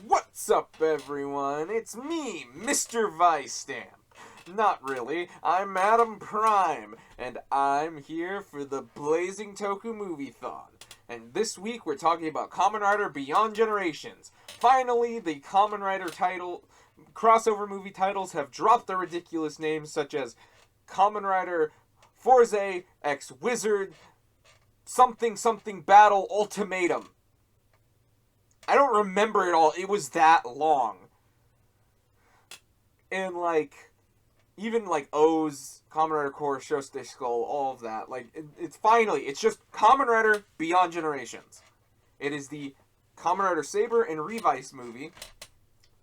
What's up, everyone? It's me, Mr. Vice Stamp. Not really, I'm Adam Prime, and I'm here for the Blazing Toku Moviethon. And this week we're talking about Kamen Rider Beyond Generations. Finally, the Kamen Rider title crossover movie titles have dropped their ridiculous names such as Kamen Rider Forze X Wizard something something Battle Ultimatum. I don't remember it all. It was that long. And, even, O's, Kamen Rider Core, Shosute Skull, all of that. It's just Kamen Rider Beyond Generations. It is the Kamen Rider Saber and Revice movie.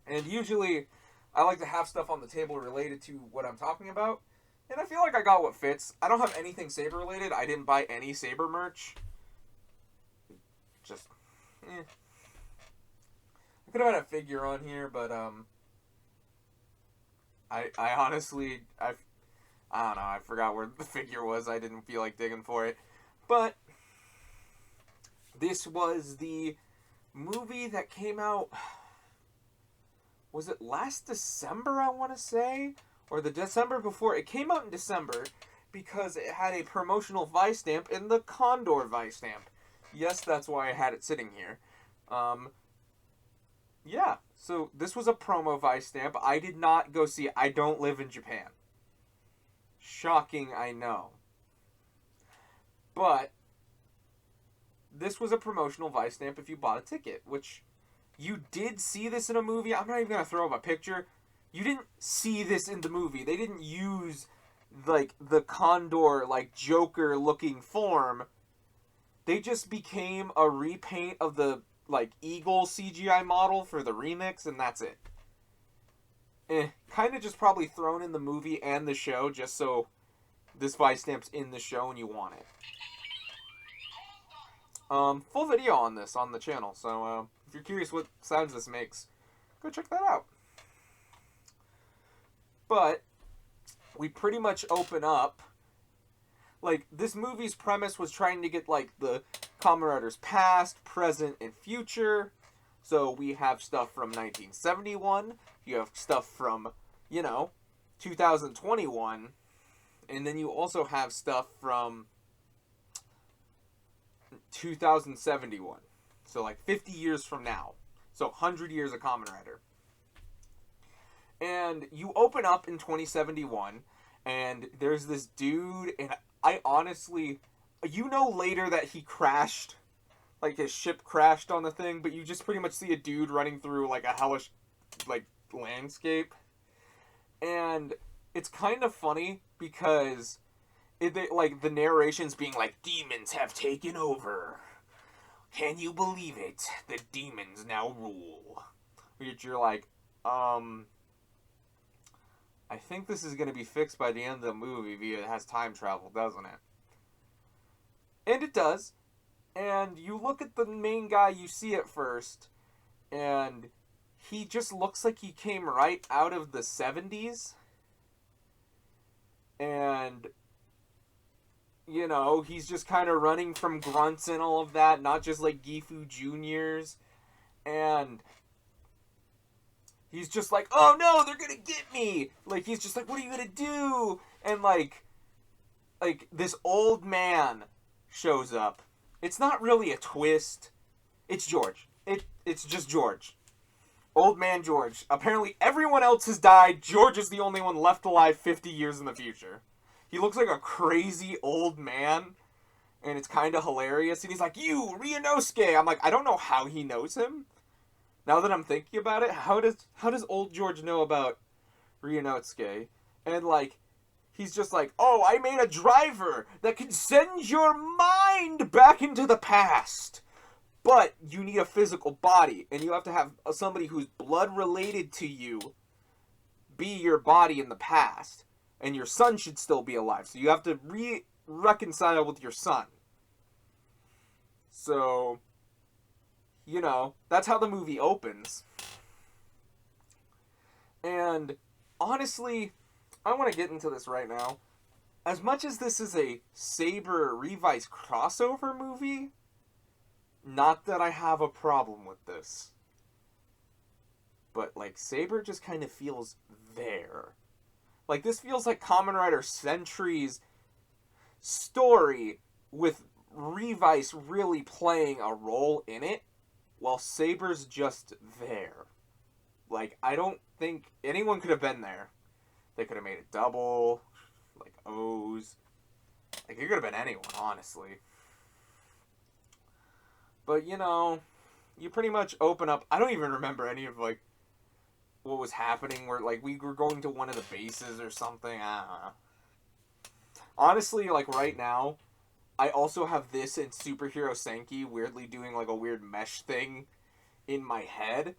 And usually, I like to have stuff on the table related to what I'm talking about. And I feel like I got what fits. I don't have anything Saber related. I didn't buy any Saber merch. Just, I could have had a figure on here, but, I honestly, I don't know, I forgot where the figure was. I didn't feel like digging for it. But this was the movie that came out, was it last December, I want to say? Or the December before? It came out in December because it had a promotional Vice stamp in the Condor Vice stamp. Yes, that's why I had it sitting here. Yeah, so this was a promo Vice stamp. I did not go see it. I don't live in Japan. Shocking, I know. But this was a promotional Vice stamp if you bought a ticket, which you did see this in a movie. I'm not even going to throw up a picture. You didn't see this in the movie. They didn't use, the Condor, Joker-looking form. They just became a repaint of the Eagle CGI model for the remix, and that's it. Kind of just probably thrown in the movie and the show, just so this Vice stamp's in the show and you want it. Full video on this on the channel, so if you're curious what sounds this makes, go check that out. But we pretty much open up. This movie's premise was trying to get, the Kamen Rider's past, present, and future. So we have stuff from 1971. You have stuff from, 2021. And then you also have stuff from 2071. So, 50 years from now. So, 100 years of Kamen Rider. And you open up in 2071, and there's this dude, and I honestly, later that he crashed, his ship crashed on the thing, but you just pretty much see a dude running through, a hellish, landscape. And it's kind of funny because, the narration's being demons have taken over. Can you believe it? The demons now rule. Which you're I think this is going to be fixed by the end of the movie via it has time travel, doesn't it? And it does. And you look at the main guy you see at first, and he just looks like he came right out of the 70s. And, he's just kind of running from grunts and all of that, not just like Gifu Juniors. And he's just oh no, they're gonna get me! He's just what are you gonna do? And, this old man shows up. It's not really a twist. It's George. It's just George. Old man George. Apparently everyone else has died. George is the only one left alive 50 years in the future. He looks like a crazy old man, and it's kind of hilarious. And he's you, Ryunosuke! I'm I don't know how he knows him. Now that I'm thinking about it, how does old George know about Ryunosuke? And, he's just oh, I made a driver that can send your mind back into the past. But you need a physical body, and you have to have somebody who's blood related to you be your body in the past. And your son should still be alive, so you have to reconcile with your son. So, that's how the movie opens. And honestly, I want to get into this right now. As much as this is a Saber Revice crossover movie, not that I have a problem with this. but, like, Saber just kind of feels there. Like, this feels like Kamen Rider Sentry's story with Revice really playing a role in it, while Saber's just there. Like, I don't think anyone could have been there. They could have made it double, like O's. Like, it could have been anyone, honestly. But, you know, you pretty much open up. I don't even remember any of, like, what was happening. Where, like, we were going to one of the bases or something. I don't know. Honestly, like, right now, I also have this and Superhero Senki weirdly doing, like, a weird mesh thing in my head.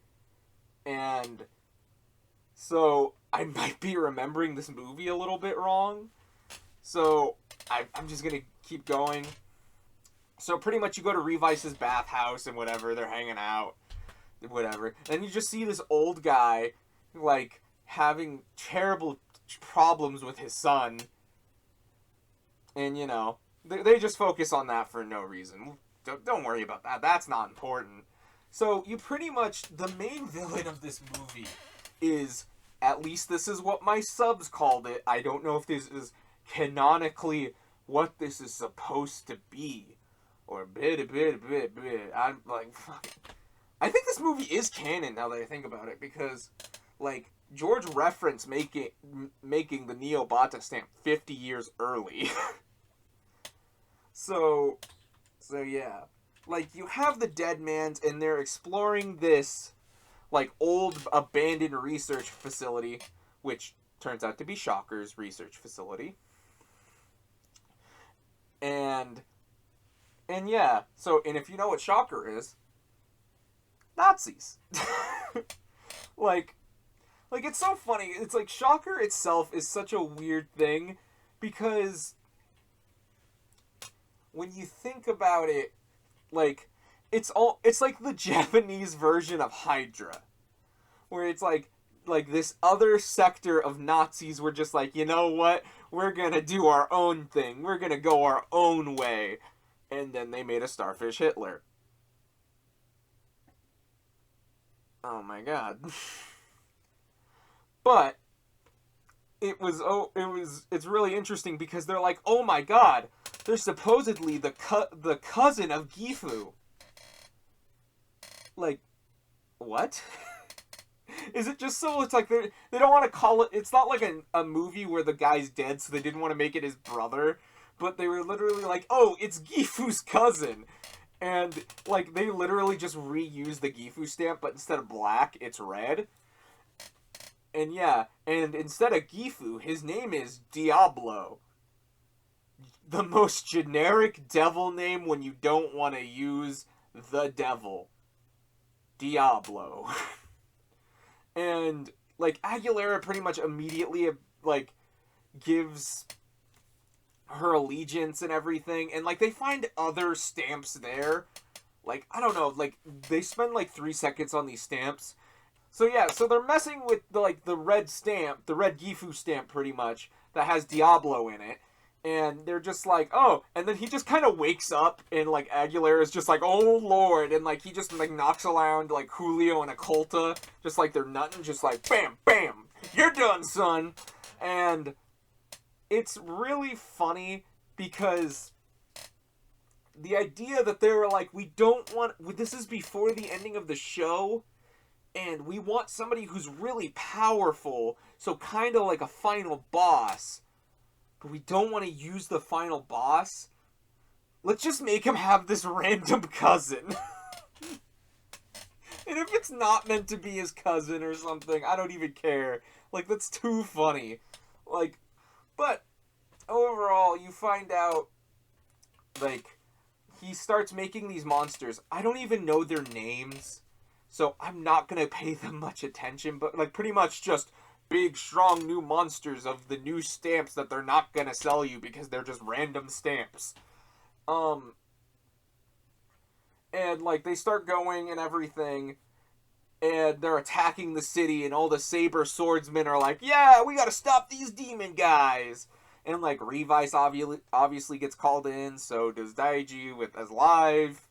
And so I might be remembering this movie a little bit wrong. So I'm just going to keep going. So pretty much you go to Revice's bathhouse and whatever. They're hanging out. Whatever. And you just see this old guy, like, having terrible problems with his son. And, you know, they just focus on that for no reason. Don't worry about that. That's not important. So you pretty much, the main villain of this movie is, at least this is what my subs called it. I don't know if this is canonically what this is supposed to be. Or bit. I'm like, fuck. I think this movie is canon now that I think about it, because, like, George referenced making the Neobata stamp 50 years early. So yeah. Like, you have the Deadmans, and they're exploring this, like, old abandoned research facility, which turns out to be Shocker's research facility. And yeah, so, and if you know what Shocker is, Nazis. like, it's so funny. It's like, Shocker itself is such a weird thing, because when you think about it, like, it's like the Japanese version of Hydra, where it's like this other sector of Nazis were just like, you know what, we're gonna do our own thing, we're gonna go our own way, and then they made a Starfish Hitler. Oh my god. But it's really interesting because they're like, oh my god, they're supposedly the cousin of Gifu. Like, what? Is it just so it's like they don't want to call it, it's not like a movie where the guy's dead, so they didn't want to make it his brother, but they were literally like, oh, it's Gifu's cousin. And, like, they literally just reused the Gifu stamp, but instead of black, it's red. And yeah, and instead of Gifu, his name is Diablo. The most generic devil name when you don't want to use the devil. Diablo. And, like, Aguilera pretty much immediately, like, gives her allegiance and everything, and, like, they find other stamps there. Like, I don't know, like, they spend, like, 3 seconds on these stamps. So, yeah, so they're messing with, the red stamp, the red Gifu stamp, pretty much, that has Diablo in it. And they're just like, oh, and then he just kind of wakes up, and, like, Aguilera's just like, oh, Lord, and, like, he just, like, knocks around, like, Julio and Oculta, just like they're nutting, just like, bam, bam, you're done, son. And it's really funny because the idea that they were like, we don't want, this is before the ending of the show, and we want somebody who's really powerful, so kind of like a final boss, but we don't want to use the final boss. Let's just make him have this random cousin. And if it's not meant to be his cousin or something, I don't even care. Like, that's too funny. Like, but overall, you find out, like, he starts making these monsters. I don't even know their names, so I'm not gonna pay them much attention, but, like, pretty much just big, strong new monsters of the new stamps that they're not gonna sell you because they're just random stamps. And, like, they start going and everything, and they're attacking the city, and all the saber swordsmen are like, yeah, we gotta stop these demon guys. And, like, Revice obviously gets called in, so does Daiji as Live.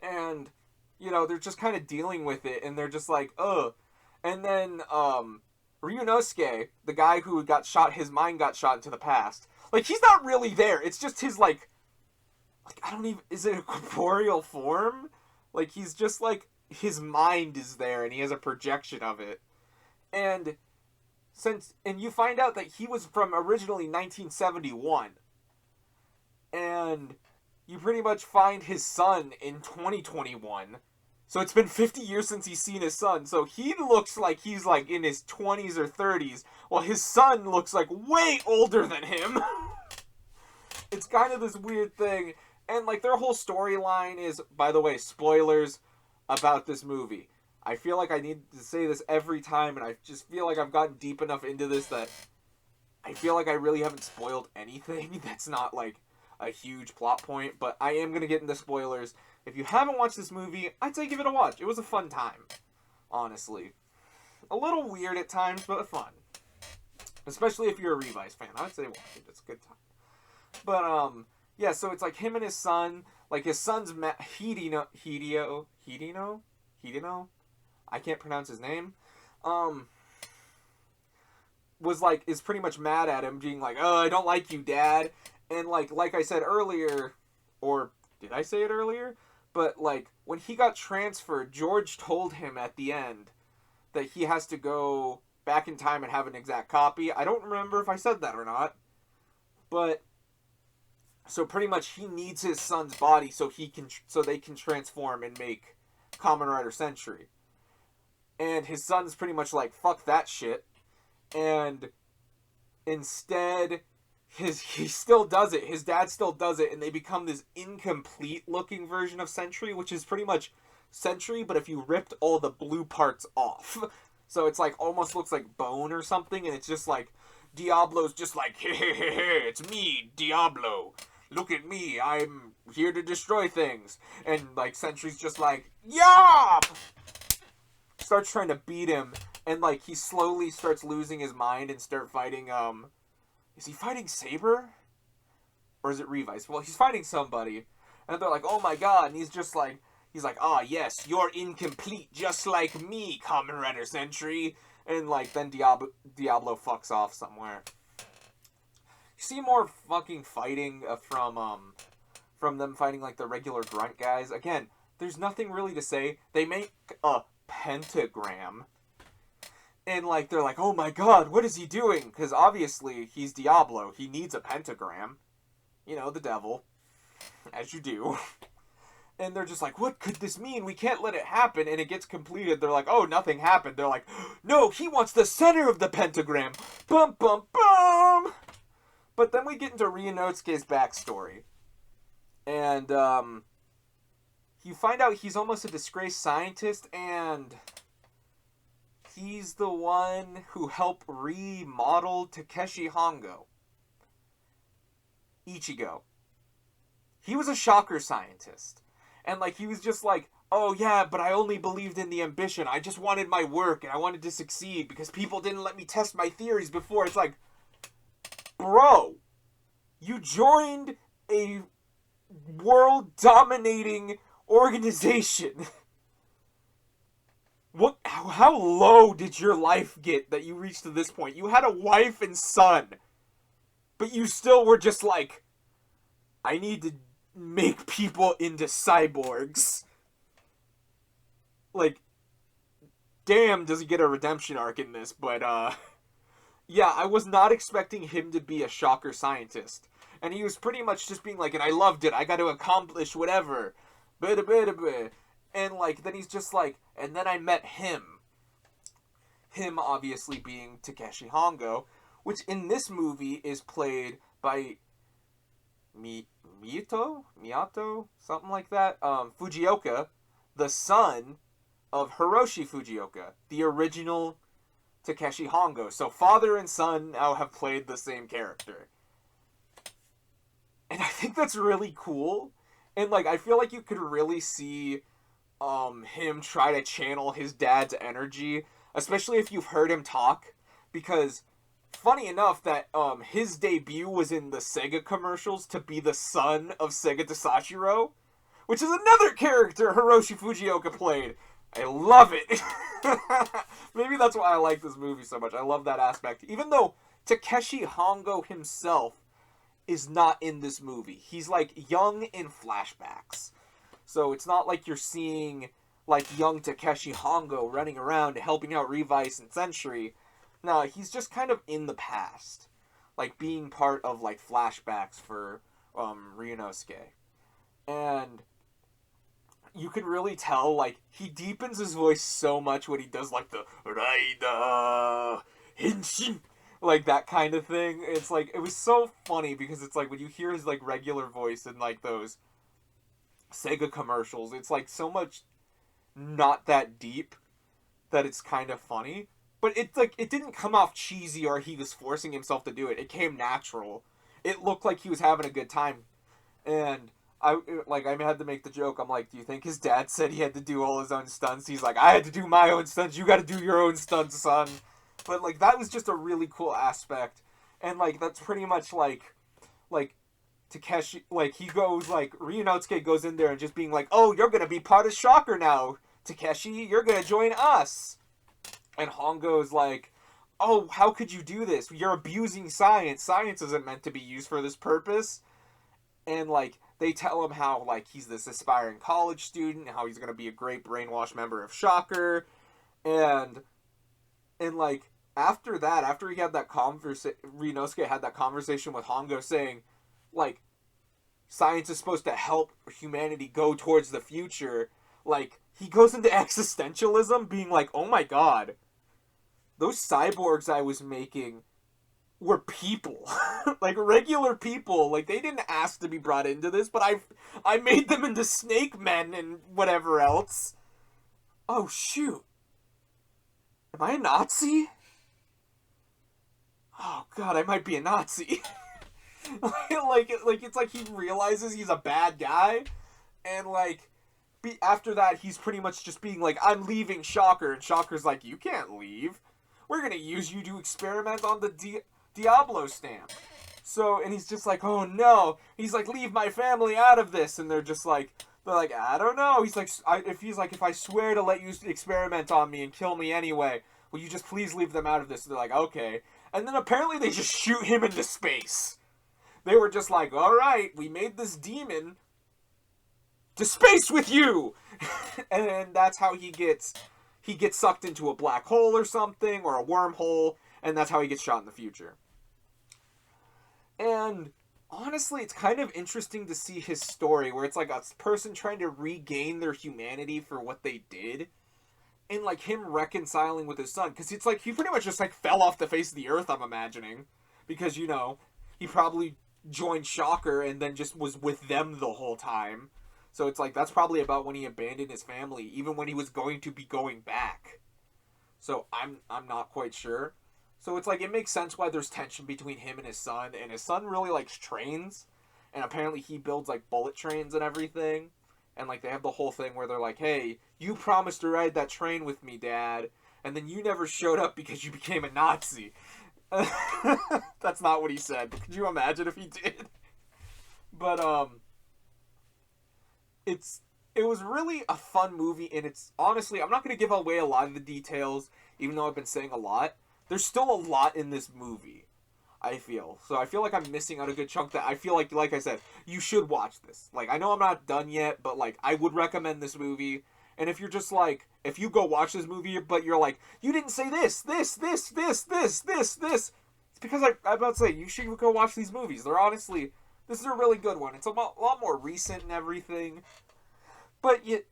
And, you know, they're just kind of dealing with it, and they're just like, ugh. And then, Ryunosuke, the guy who got shot, his mind got shot into the past. Like, he's not really there. It's just his, like, I don't even, is it a corporeal form? Like, he's just, like, his mind is there, and he has a projection of it. And you find out that he was from originally 1971. And you pretty much find his son in 2021. So it's been 50 years since he's seen his son. So he looks like he's, like, in his 20s or 30s, while his son looks, like, way older than him. It's kind of this weird thing. And, like, their whole storyline is, by the way, spoilers about this movie. I feel like I need to say this every time, and I just feel like I've gotten deep enough into this that I feel like I really haven't spoiled anything that's not, like, a huge plot point, but I am going to get into spoilers. If you haven't watched this movie, I'd say give it a watch. It was a fun time, honestly. A little weird at times, but fun. Especially if you're a Revice fan. I would say watch it. It's a good time. But, yeah, so it's like him and his son. Like, his son's Hidino? I can't pronounce his name. Is pretty much mad at him, being like, oh, I don't like you, Dad. And, like I said earlier, or did I say it earlier? But, like, when he got transferred, George told him at the end that he has to go back in time and have an exact copy. I don't remember if I said that or not. But, so pretty much he needs his son's body so they can transform and make Kamen Rider Century. And his son's pretty much like, fuck that shit. And instead, he still does it. His dad still does it, and they become this incomplete looking version of Century, which is pretty much Century, but if you ripped all the blue parts off. So it's like, almost looks like bone or something, and it's just like, Diablo's just like, hey, it's me, Diablo. Look at me, I'm here to destroy things. And, like, Century's just like, yeah! Starts trying to beat him, and, like, he slowly starts losing his mind and start fighting, is he fighting Saber? Or is it Revice? Well, he's fighting somebody, and they're like, oh my god, and he's like, ah, yes, you're incomplete, just like me, Kamen Rider Century. And, like, then Diablo fucks off somewhere. You see more fucking fighting from them fighting, like, the regular grunt guys. Again, there's nothing really to say. They make a pentagram. And, like, they're like, oh my god, what is he doing? Because, obviously, he's Diablo. He needs a pentagram. You know, the devil. As you do. And they're just like, what could this mean? We can't let it happen. And it gets completed. They're like, oh, nothing happened. They're like, no, he wants the center of the pentagram. Bum, bum, bum. But then we get into Ryunosuke's backstory. And, you find out he's almost a disgraced scientist, and he's the one who helped remodel Takeshi Hongo. Ichigo. He was a shocker scientist. And, like, he was just like, oh, yeah, but I only believed in the ambition. I just wanted my work, and I wanted to succeed, because people didn't let me test my theories before. It's like, bro, you joined a world-dominating organization. How low did your life get that you reached to this point? You had a wife and son, but you still were just like, I need to make people into cyborgs. Like, damn, does he get a redemption arc in this, but, yeah, I was not expecting him to be a shocker scientist. And he was pretty much just being like, and I loved it, I got to accomplish whatever. And, like, then he's just like, and then I met him. Him, obviously, being Takeshi Hongo, which in this movie is played by Miyato? Something like that? Fujioka, the son of Hiroshi Fujioka, the original Takeshi Hongo. So father and son now have played the same character. And I think that's really cool. And, like, I feel like you could really see him try to channel his dad's energy, especially if you've heard him talk, because funny enough that his debut was in the Sega commercials to be the son of Sega Tasashiro, which is another character Hiroshi Fujioka played. I love it. Maybe that's why I like this movie so much. I love that aspect. Even though Takeshi Hongo himself is not in this movie. He's like young in flashbacks. So it's not like you're seeing like young Takeshi Hongo running around helping out Revice and Century. No, he's just kind of in the past. Like being part of like flashbacks for Ryunosuke. And you can really tell, like, he deepens his voice so much when he does, like, the Raida Henshin, like, that kind of thing. It's, like, it was so funny because it's, like, when you hear his, like, regular voice in, like, those Sega commercials, it's, like, so much not that deep that it's kind of funny. But it's, like, it didn't come off cheesy or he was forcing himself to do it. It came natural. It looked like he was having a good time. And I had to make the joke. I'm like, do you think his dad said he had to do all his own stunts? He's like, I had to do my own stunts. You got to do your own stunts, son. But like that was just a really cool aspect, and like that's pretty much like Takeshi, like he goes like Ryunosuke goes in there and just being like, oh, you're gonna be part of Shocker now, Takeshi. You're gonna join us. And Hongo's like, oh, how could you do this? You're abusing science. Science isn't meant to be used for this purpose. And like they tell him how like he's this aspiring college student, how he's gonna be a great brainwashed member of Shocker, and like after that, after he had that Ryunosuke had that conversation with Hongo saying, like, science is supposed to help humanity go towards the future. Like he goes into existentialism, being like, oh my god, those cyborgs I was making were people. Like regular people. Like they didn't ask to be brought into this, but I made them into snake men and whatever else. Oh shoot. Am I a Nazi? Oh god, I might be a Nazi. like it's like he realizes he's a bad guy, and like after that he's pretty much just being like, I'm leaving Shocker, and Shocker's like, you can't leave. We're gonna use you to experiment on the Diablo stamp. So, and he's just like, oh no. He's like, leave my family out of this. And they're like, I don't know. He's like, if I swear to let you experiment on me and kill me anyway, will you just please leave them out of this? And they're like, okay. And then apparently they just shoot him into space. They were just like, all right, we made this demon to space with you. And that's how he gets sucked into a black hole or something, or a wormhole, and that's how he gets shot in the future. And honestly, it's kind of interesting to see his story, where it's like a person trying to regain their humanity for what they did, and like him reconciling with his son, because it's like he pretty much just like fell off the face of the earth, I'm imagining, because, you know, he probably joined Shocker and then just was with them the whole time. So it's like that's probably about when he abandoned his family, even when he was going to be going back. So I'm not quite sure. So it's like it makes sense why there's tension between him and his son really likes trains, and apparently he builds like bullet trains and everything. And like they have the whole thing where they're like, hey, you promised to ride that train with me, Dad, and then you never showed up because you became a Nazi. That's not what he said. Could you imagine if he did? But it was really a fun movie, and it's honestly, I'm not going to give away a lot of the details, even though I've been saying a lot. There's still a lot in this movie, I feel. So I feel like I'm missing out a good chunk that I feel like I said, you should watch this. Like, I know I'm not done yet, but like, I would recommend this movie. And if you're just like, if you go watch this movie, but you're like, you didn't say this, it's because I'm about to say, you should go watch these movies. They're honestly, this is a really good one. It's a lot more recent and everything. But you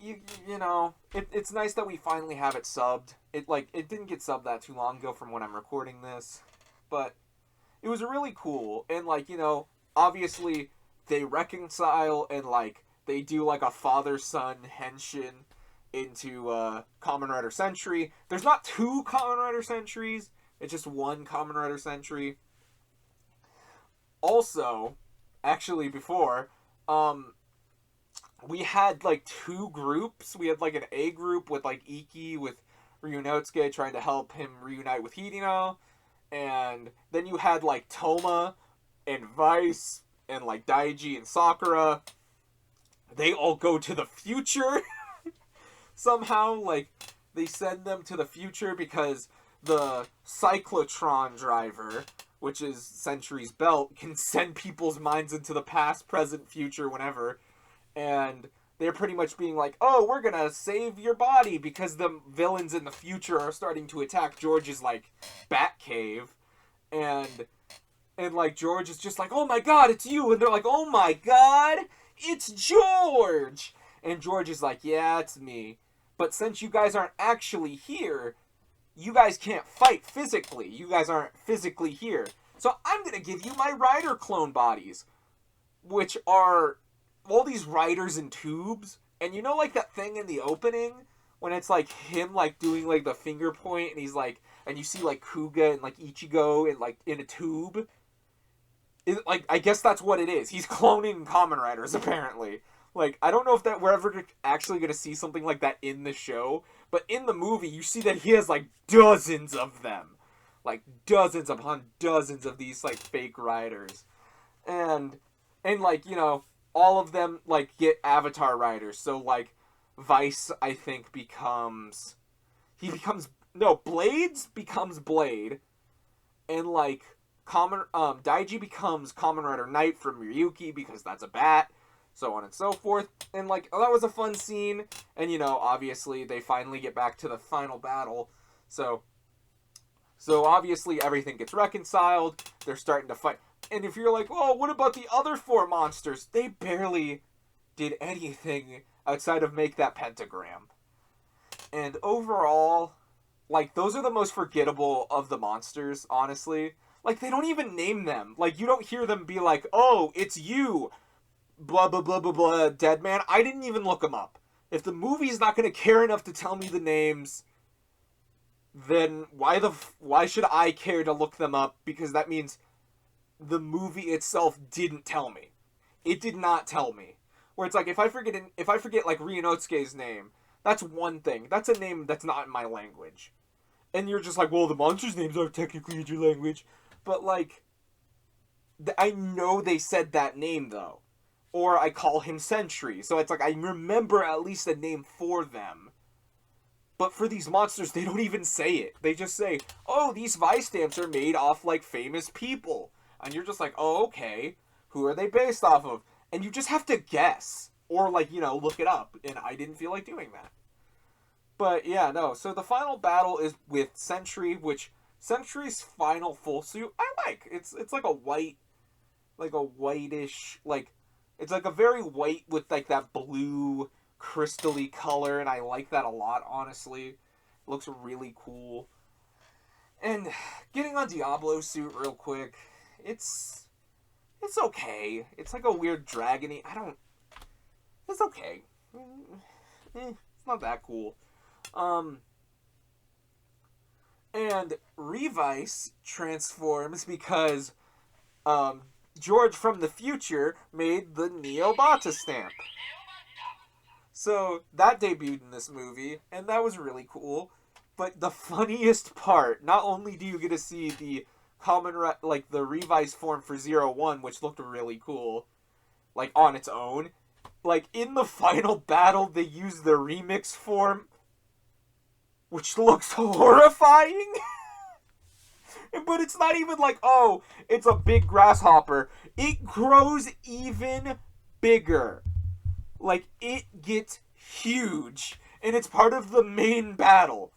know, it's nice that we finally have it subbed. It didn't get subbed that too long ago from when I'm recording this, but it was really cool. And like, you know, obviously they reconcile and like they do like a father-son henshin into Kamen Rider Sentry. There's not two Kamen Rider Sentries. It's just one Kamen Rider Sentry. Also, actually before, we had like two groups. We had like an A group with like Iki with Ryunosuke trying to help him reunite with Hidino. And then you had like Toma and Vice and like Daiji and Sakura. they all go to the future somehow. Like, they send them to the future because the cyclotron driver, which is Century's belt, can send people's minds into the past, present, future, whenever. And they're pretty much being like, oh, we're gonna save your body because the villains in the future are starting to attack George's, like, bat cave. And like, George is just like, oh my god, it's you. And they're like, oh my god, it's George. And George is like, yeah, it's me. But since you guys aren't actually here, you guys can't fight physically. You guys aren't physically here. So I'm going to give you my rider clone bodies, which are all these riders in tubes. And you know, like, that thing in the opening when it's like him, like, doing, like, the finger point, and he's like, and you see, like, Kuga and, like, Ichigo and, like, in a tube. Like, I guess that's what it is. He's cloning Kamen Riders, apparently. Like, I don't know if that we're ever actually going to see something like that in the show, but in the movie, you see that he has, like, dozens of them. Like, dozens upon dozens of these, like, fake riders. And like, you know, all of them, like, get avatar riders. So, like, Vice, I think, Blades becomes Blade. And, like, Daiji becomes Kamen Rider Knight from Ryuki because that's a bat. So on and so forth. And, like, oh, that was a fun scene. And, you know, obviously, they finally get back to the final battle. So obviously, everything gets reconciled. They're starting to fight. And if you're like, oh, what about the other 4 monsters? They barely did anything outside of make that pentagram. And overall, like, those are the most forgettable of the monsters, honestly. Like, they don't even name them. Like, you don't hear them be like, oh, it's you, blah, blah, blah, blah, blah, dead man. I didn't even look them up. If the movie's not going to care enough to tell me the names, then why should I care to look them up? Because that means the movie itself didn't tell me. It did not tell me. Where it's like, if I forget like Ryunosuke's name, that's one thing. That's a name that's not in my language. And you're just like, well, the monsters' names are technically in your language. But, like, I know they said that name, though. Or I call him Sentry. So it's like, I remember at least a name for them. But for these monsters, they don't even say it. They just say, oh, these Vice stamps are made off, like, famous people. And you're just like, oh, okay. Who are they based off of? And you just have to guess. Or, like, you know, look it up. And I didn't feel like doing that. But, yeah, no. So the final battle is with Sentry, which Sentry's final full suit, I like. It's like a white, like a whitish, like, it's like a very white with, like, that blue crystal-y color, and I like that a lot, honestly. It looks really cool. And getting on Diablo's suit real quick, it's okay. It's like a weird dragony. It's okay. It's not that cool. And Revice transforms because George from the future made the Neobata stamp. So that debuted in this movie, and that was really cool. But the funniest part, not only do you get to see the the Revice form for 01, which looked really cool, like, on its own, like, in the final battle, they use the remix form, which looks horrifying. But it's not even like, oh, it's a big grasshopper. It grows even bigger. Like, it gets huge. And it's part of the main battle.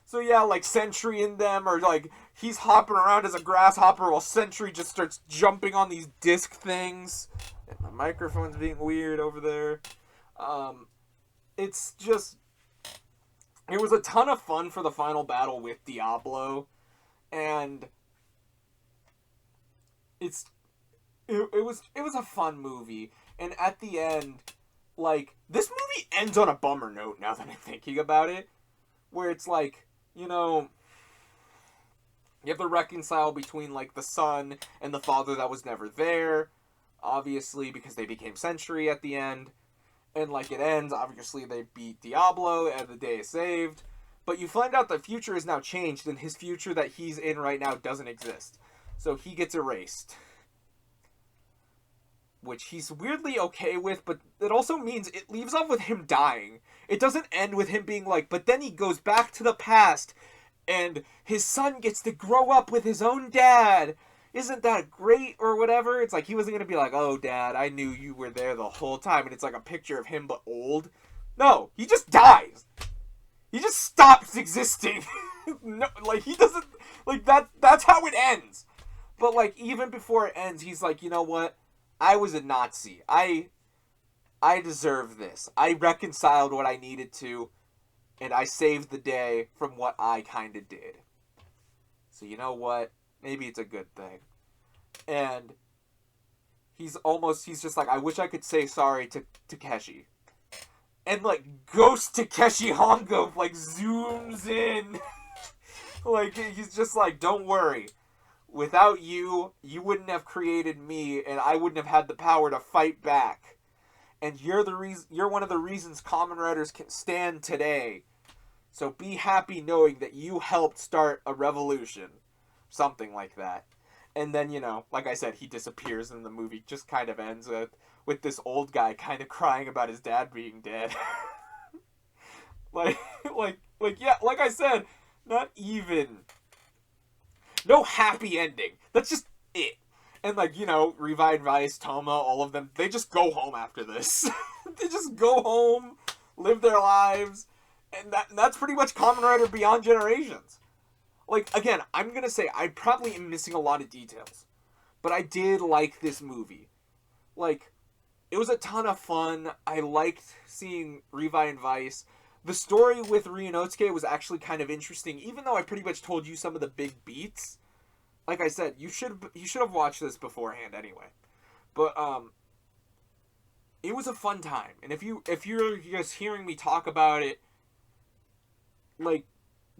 So yeah, like, Sentry and them are, like, he's hopping around as a grasshopper while Sentry just starts jumping on these disc things. And my microphone's being weird over there. It's just... It was a ton of fun for the final battle with Diablo. And... It was a fun movie. And at the end, like, this movie ends on a bummer note now that I'm thinking about it. Where it's like, you know, you have to reconcile between, like, the son and the father that was never there. Obviously, because they became Sentry at the end. And, like, it ends, obviously they beat Diablo, and the day is saved. But you find out the future is now changed, and his future that he's in right now doesn't exist. So he gets erased. which he's weirdly okay with, but it also means it leaves off with him dying. It doesn't end with him being like, but then he goes back to the past, and his son gets to grow up with his own dad. Isn't that great, or whatever? It's like, he wasn't going to be like, oh, Dad, I knew you were there the whole time, and it's like a picture of him, but old. No, he just dies. He just stops existing. No, like, he doesn't, like, that's how it ends. But, like, even before it ends, he's like, you know what? I was a Nazi. I deserve this. I reconciled what I needed to, and I saved the day from what I kind of did. So, you know what? Maybe it's a good thing. And he's just like, I wish I could say sorry to Takeshi. And, like, Ghost Takeshi Hongo, like, zooms in. Like, he's just like, don't worry. Without you, you wouldn't have created me, and I wouldn't have had the power to fight back. And you're one of the reasons Kamen Riders can stand today. So be happy knowing that you helped start a revolution. Something like that. And then, you know, like I said, he disappears and the movie just kind of ends with this old guy kind of crying about his dad being dead. like, yeah, like I said, not even... No happy ending. That's just it. And, like, you know, Revi and Vice, Toma, all of them, they just go home after this. They just go home, live their lives, and that's pretty much Kamen Rider Beyond Generations. Like, again, I'm gonna say I probably am missing a lot of details, but I did like this movie. Like, it was a ton of fun. I liked seeing Revi and Vice. The story with Ryunosuke was actually kind of interesting, even though I pretty much told you some of the big beats. Like I said, you should have watched this beforehand anyway. But it was a fun time, and if you're just hearing me talk about it, like,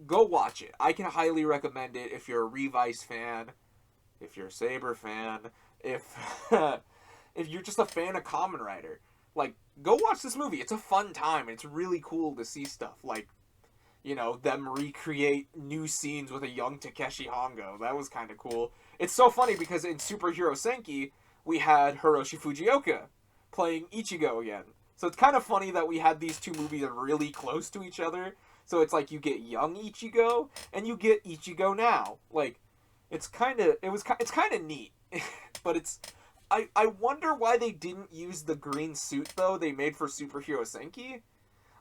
go watch it. I can highly recommend it if you're a Revice fan, if you're a Saber fan, if if you're just a fan of Kamen Rider. Like, go watch this movie. It's a fun time. It's really cool to see stuff like, you know, them recreate new scenes with a young Takeshi Hongo. That was kind of cool. It's so funny because in Superhero Senki, we had Hiroshi Fujioka playing Ichigo again. So it's kind of funny that we had these two movies really close to each other. So it's like you get young Ichigo and you get Ichigo now. Like, it's kind of neat. But it's... I wonder why they didn't use the green suit, though, they made for Superhero Senki.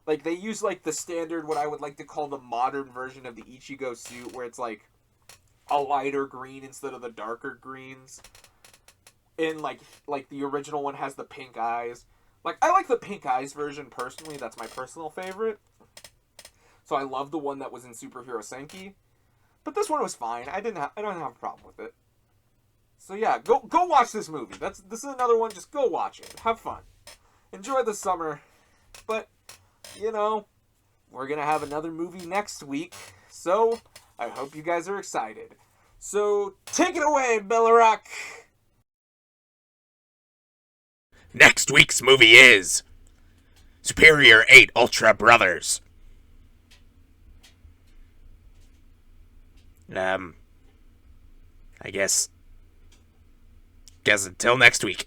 Like, they use, like, the standard, what I would like to call the modern version of the Ichigo suit, where it's, like, a lighter green instead of the darker greens. And, like the original one has the pink eyes. Like, I like the pink eyes version, personally. That's my personal favorite. So I love the one that was in Superhero Senki. But this one was fine. I don't have a problem with it. So yeah, go watch this movie. This is another one. Just go watch it. Have fun. Enjoy the summer. But, you know, we're going to have another movie next week. So I hope you guys are excited. So take it away, Bellarock. Next week's movie is Superior 8 Ultra Brothers. I guess until next week.